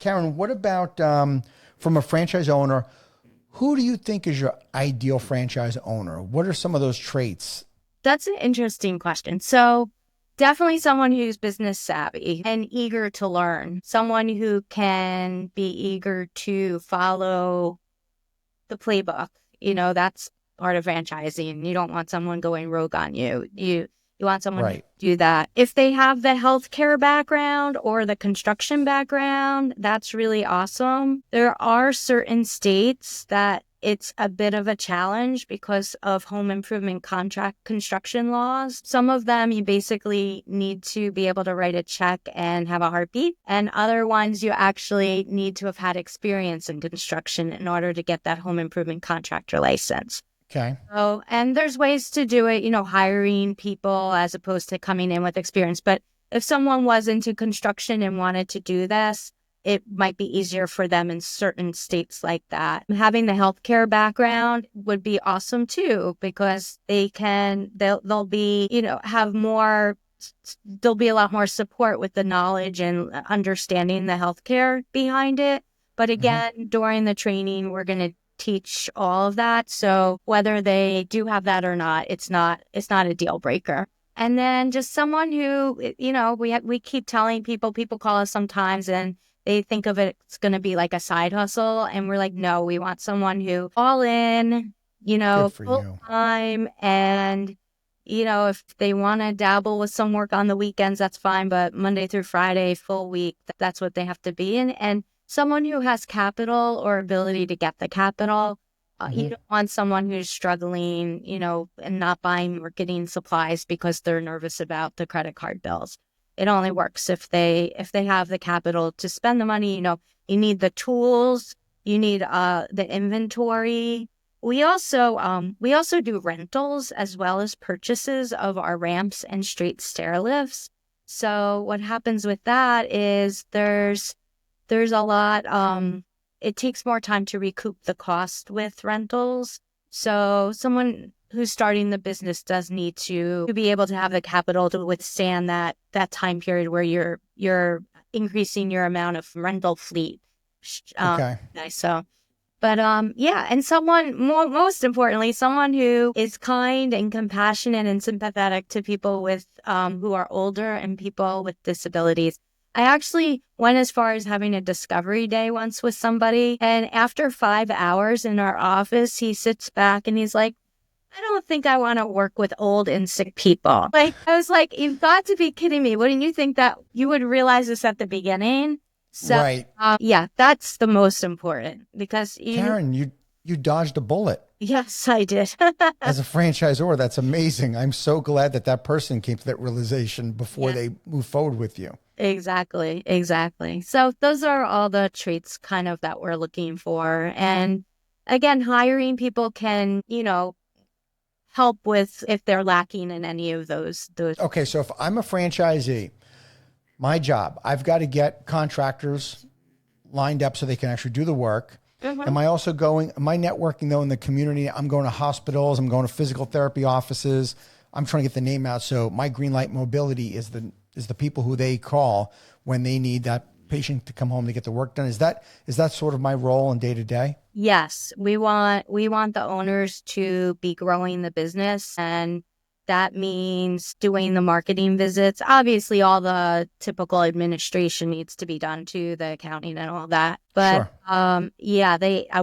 Karen, what about from a franchise owner? Who do you think is your ideal franchise owner? What are some of those traits? That's an interesting question. So definitely someone who's business savvy and eager to learn, someone who can be eager to follow the playbook. That's part of franchising. You don't want someone going rogue on you. You want someone to Right. do that. If they have the healthcare background or the construction background, that's really awesome. There are certain states that it's a bit of a challenge because of home improvement contract construction laws. Some of them you basically need to be able to write a check and have a heartbeat. And other ones you actually need to have had experience in construction in order to get that home improvement contractor license. Okay. Oh, and there's ways to do it, hiring people as opposed to coming in with experience. But if someone was into construction and wanted to do this, it might be easier for them in certain states like that. Having the healthcare background would be awesome too, because they'll be, have more, there'll be a lot more support with the knowledge and understanding the healthcare behind it. But again, during the training, we're going to teach all of that. So whether they do have that or not, it's not a deal breaker. And then just someone who, we keep telling people call us sometimes and they think of it's going to be like a side hustle. And we're like, no, we want someone who all in, Good for full you. time. And, if they want to dabble with some work on the weekends, that's fine. But Monday through Friday, full week, that's what they have to be in. And someone who has capital or ability to get the capital. You don't want someone who's struggling, and not buying marketing supplies because they're nervous about the credit card bills. It only works if they have the capital to spend the money. You need the tools, you need the inventory. We also do rentals as well as purchases of our ramps and straight stair lifts. So what happens with that is there's a lot, it takes more time to recoup the cost with rentals. So someone who's starting the business does need to be able to have the capital to withstand that time period where you're increasing your amount of rental fleet. Okay. So, but yeah, and most importantly, someone who is kind and compassionate and sympathetic to people with who are older and people with disabilities. I actually went as far as having a discovery day once with somebody. And after 5 hours in our office, he sits back and he's like, I don't think I want to work with old and sick people. Like, I was like, you've got to be kidding me. Wouldn't you think that you would realize this at the beginning? So, Right. yeah, that's the most important because Karen, you dodged a bullet. Yes, I did. As a franchisor, that's amazing. I'm so glad that person came to that realization before they move forward with you. Exactly. So those are all the traits kind of that we're looking for. And again, hiring people can, help with if they're lacking in any of those. Okay, so if I'm a franchisee, my job, I've got to get contractors lined up so they can actually do the work. Am I networking though in the community? I'm going to hospitals, I'm going to physical therapy offices. I'm trying to get the name out. So my GreedLight Mobility is the people who they call when they need that patient to come home to get the work done. Is that sort of my role in day to day? Yes, we want the owners to be growing the business, and that means doing the marketing visits. Obviously, all the typical administration needs to be done too, the accounting and all that. But Sure.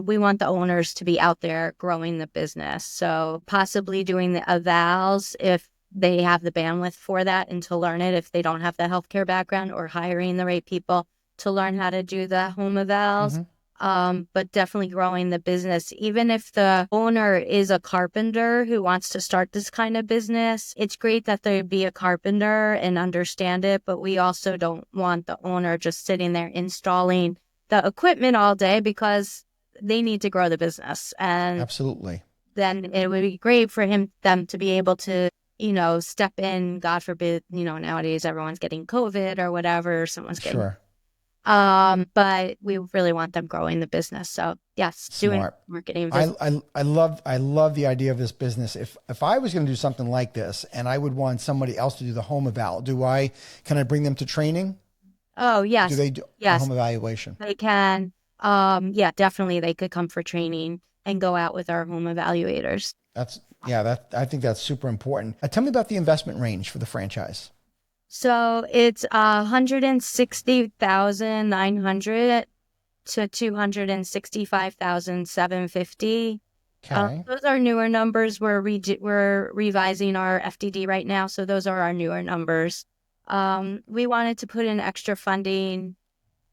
we want the owners to be out there growing the business. So possibly doing the evals if they have the bandwidth for that and to learn it if they don't have the healthcare background, or hiring the right people to learn how to do the home evals. But definitely growing the business. Even if the owner is a carpenter who wants to start this kind of business, it's great that they be a carpenter and understand it, but we also don't want the owner just sitting there installing the equipment all day because they need to grow the business. And Absolutely. then it would be great for them to be able to, step in. God forbid, nowadays everyone's getting COVID or whatever, someone's getting Sure. but we really want them growing the business. So yes, doing Smart. marketing. I love the idea of this business. If I was going to do something like this and I would want somebody else to do the home eval, can I bring them to training? Oh, Do yes. they do a Yes, home evaluation? they can. Yeah, definitely they could come for training and go out with our home evaluators. I think that's super important. Tell me about the investment range for the franchise. So it's 160,900 to 265,750. Okay. Those are newer numbers. We're revising our FDD right now, so those are our newer numbers. We wanted to put in extra funding.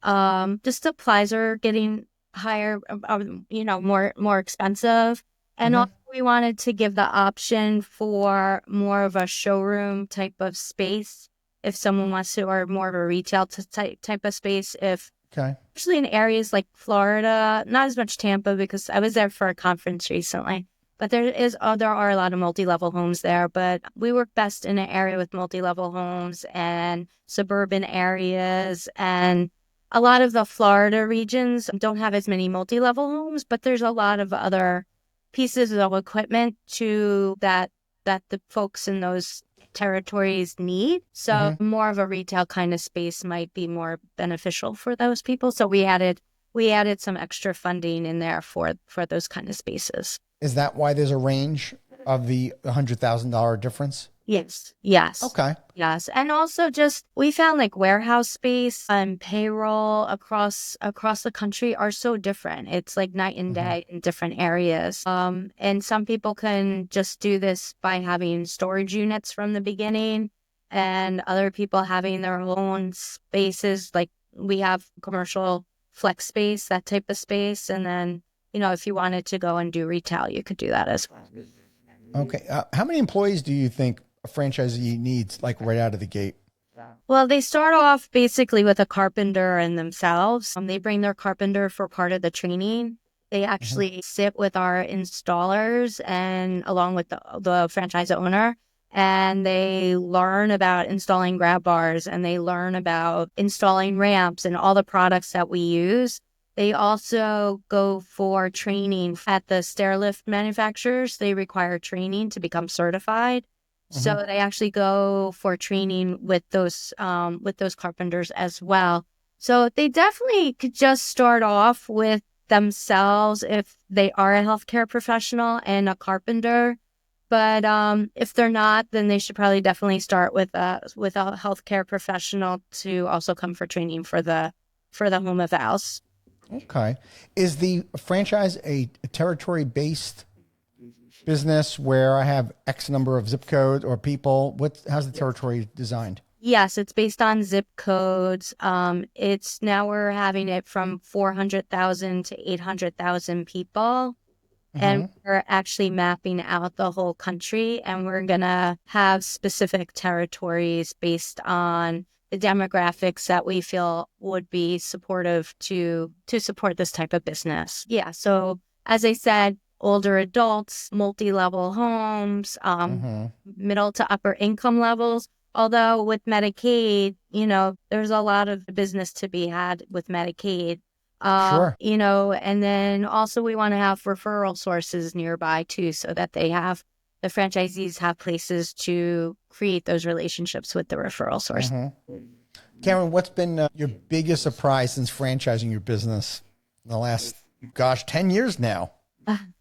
Just supplies are getting higher, more expensive, and Mm-hmm. also we wanted to give the option for more of a showroom type of space if someone wants to, or more of a retail type of space if. Okay. Especially in areas like Florida, not as much Tampa because I was there for a conference recently. But there are a lot of multi-level homes there. But we work best in an area with multi-level homes and suburban areas. And a lot of the Florida regions don't have as many multi-level homes, but there's a lot of other pieces of equipment that the folks in those territories need. So Mm-hmm. more of a retail kind of space might be more beneficial for those people. So we added some extra funding in there for those kind of spaces. Is that why there's a range of the $100,000 difference? Yes. Yes. Okay. Yes. And also just we found like warehouse space and payroll across the country are so different. It's like night and Mm-hmm. day in different areas. And some people can just do this by having storage units from the beginning and other people having their own spaces. Like we have commercial flex space, that type of space. And then, if you wanted to go and do retail, you could do that as well. Okay. How many employees do you think a franchisee needs, like right out of the gate? Well, they start off basically with a carpenter and themselves. They bring their carpenter for part of the training. They Mm-hmm. actually sit with our installers and along with the franchise owner, and they learn about installing grab bars and they learn about installing ramps and all the products that we use. They also go for training at the stair lift manufacturers. They require training to become certified. Mm-hmm. So they actually go for training with those carpenters as well. So they definitely could just start off with themselves if they are a healthcare professional and a carpenter. But if they're not, then they should probably definitely start with a healthcare professional to also come for training for the home evals. Okay. Is the franchise a territory-based business where I have X number of zip codes or people? How's the territory designed? Yes, it's based on zip codes. It's now we're having it from 400,000 to 800,000 people. And Mm-hmm. we're actually mapping out the whole country, and we're going to have specific territories based on the demographics that we feel would be supportive to support this type of business. Yeah. So as I said, older adults, multi-level homes, Mm-hmm. middle to upper income levels. Although with Medicaid, there's a lot of business to be had with Medicaid. Sure. And then also we want to have referral sources nearby too, so that the franchisees have places to create those relationships with the referral source. Mm-hmm. Cameron, what's been your biggest surprise since franchising your business in the last, 10 years now?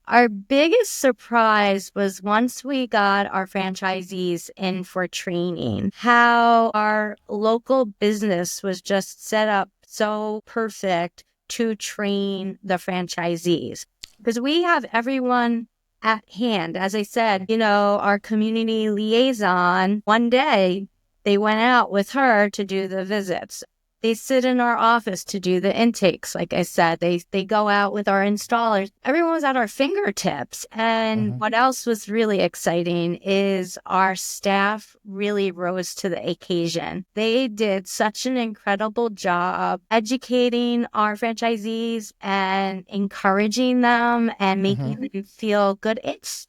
Our biggest surprise was once we got our franchisees in for training, how our local business was just set up so perfect to train the franchisees. Because we have everyone at hand. As I said, our community liaison, one day they went out with her to do the visits. They sit in our office to do the intakes. Like I said, they go out with our installers. Everyone was at our fingertips. And Mm-hmm. what else was really exciting is our staff really rose to the occasion. They did such an incredible job educating our franchisees and encouraging them and making Mm-hmm. them feel good. It's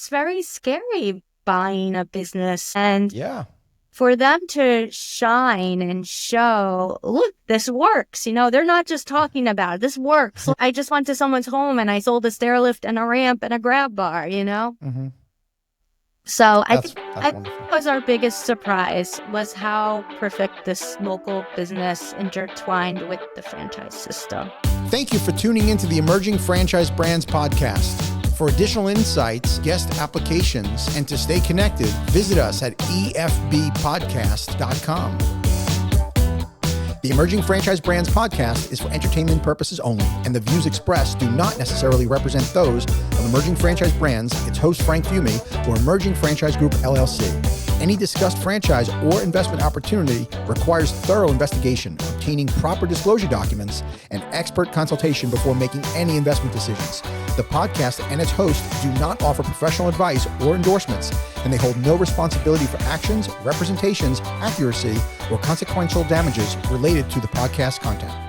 very scary buying a business, and Yeah. for them to shine and show, look, this works. They're not just talking about it. This works. I just went to someone's home and I sold a stair lift and a ramp and a grab bar. Mm-hmm. So I think wonderful. that was our biggest surprise, was how perfect this local business intertwined with the franchise system. Thank you for tuning into the Emerging Franchise Brands podcast. For additional insights, guest applications, and to stay connected, visit us at efbpodcast.com. The Emerging Franchise Brands podcast is for entertainment purposes only, and the views expressed do not necessarily represent those of Emerging Franchise Brands, its host Frank Fiume, or Emerging Franchise Group, LLC. Any discussed franchise or investment opportunity requires thorough investigation, obtaining proper disclosure documents, and expert consultation before making any investment decisions. The podcast and its host do not offer professional advice or endorsements, and they hold no responsibility for actions, representations, accuracy, or consequential damages related to the podcast content.